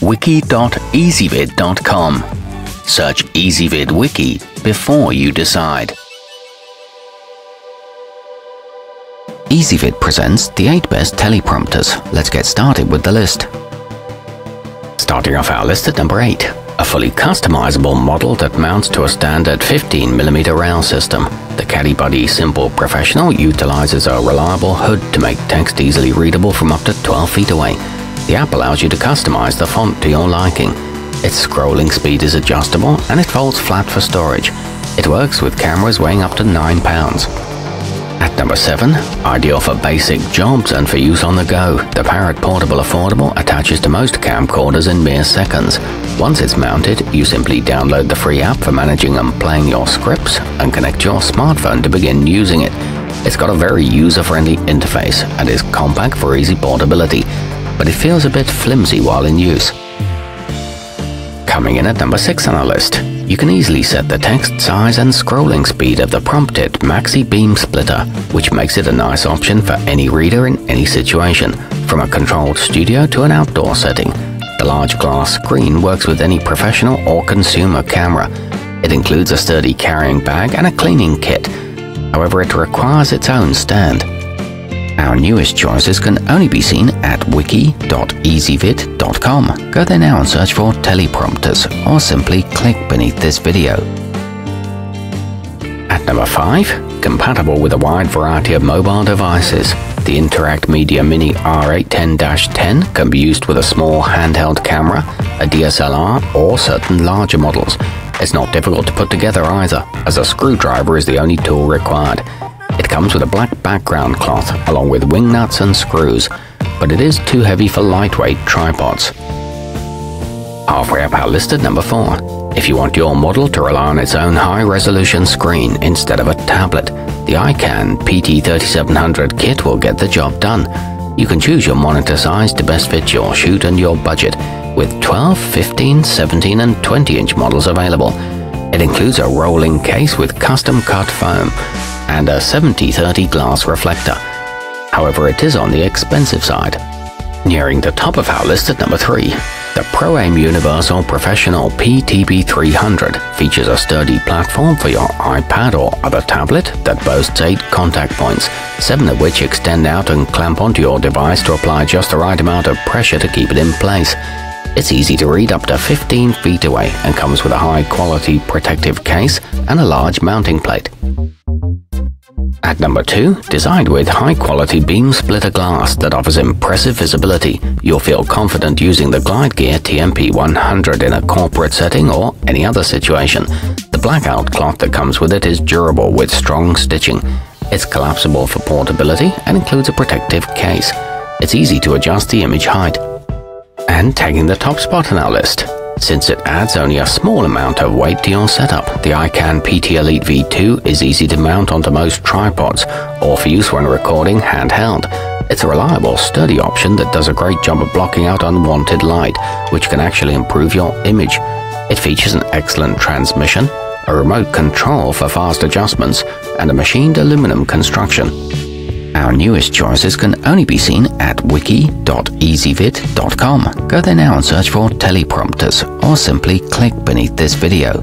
wiki.ezvid.com. Search Ezvid Wiki before you decide. Ezvid presents the 8 best teleprompters. Let's get started with the list. Starting off our list at number 8. A fully customizable model that mounts to a standard 15mm rail system. The Caddie Buddy Simple Professional utilizes a reliable hood to make text easily readable from up to 12 feet away. The app allows you to customize the font to your liking. Its scrolling speed is adjustable and it folds flat for storage. It works with cameras weighing up to 9 pounds. At number 7, ideal for basic jobs and for use on the go, the Parrot Portable Affordable attaches to most camcorders in mere seconds. Once it's mounted, you simply download the free app for managing and playing your scripts and connect your smartphone to begin using it. It's got a very user-friendly interface and is compact for easy portability, but it feels a bit flimsy while in use. Coming in at number 6 on our list, you can easily set the text size and scrolling speed of the prompted Maxi beamsplitter, which makes it a nice option for any reader in any situation, from a controlled studio to an outdoor setting. The large glass screen works with any professional or consumer camera. It includes a sturdy carrying bag and a cleaning kit. However, it requires its own stand. Our newest choices can only be seen at wiki.ezvid.com. Go there now and search for teleprompters, or simply click beneath this video. At number 5, compatible with a wide variety of mobile devices, the interactmedia Mini R810-10 can be used with a small handheld camera, a DSLR, or certain larger models. It's not difficult to put together either, as a screwdriver is the only tool required. It comes with a black background cloth along with wing nuts and screws, but it is too heavy for lightweight tripods. Halfway up our list at number 4. If you want your model to rely on its own high-resolution screen instead of a tablet, the ikan PT3700 kit will get the job done. You can choose your monitor size to best fit your shoot and your budget, with 12, 15, 17 and 20-inch models available. It includes a rolling case with custom-cut foam and a 70/30 glass reflector. However, it is on the expensive side. Nearing the top of our list at number 3, the proaim Universal Professional PTB300 features a sturdy platform for your iPad or other tablet that boasts 8 contact points, 7 of which extend out and clamp onto your device to apply just the right amount of pressure to keep it in place. It's easy to read up to 15 feet away and comes with a high-quality protective case and a large mounting plate. At number 2, designed with high-quality beam splitter glass that offers impressive visibility, you'll feel confident using the Glide Gear TMP100 in a corporate setting or any other situation. The blackout cloth that comes with it is durable with strong stitching. It's collapsible for portability and includes a protective case. It's easy to adjust the image height. And taking the top spot on our list, since it adds only a small amount of weight to your setup, the ikan PT Elite V2 is easy to mount onto most tripods, or for use when recording handheld. It's a reliable, sturdy option that does a great job of blocking out unwanted light, which can actually improve your image. It features an excellent transmission, a remote control for fast adjustments, and a machined aluminum construction. Our newest choices can only be seen at wiki.ezvid.com. Go there now and search for teleprompters, or simply click beneath this video.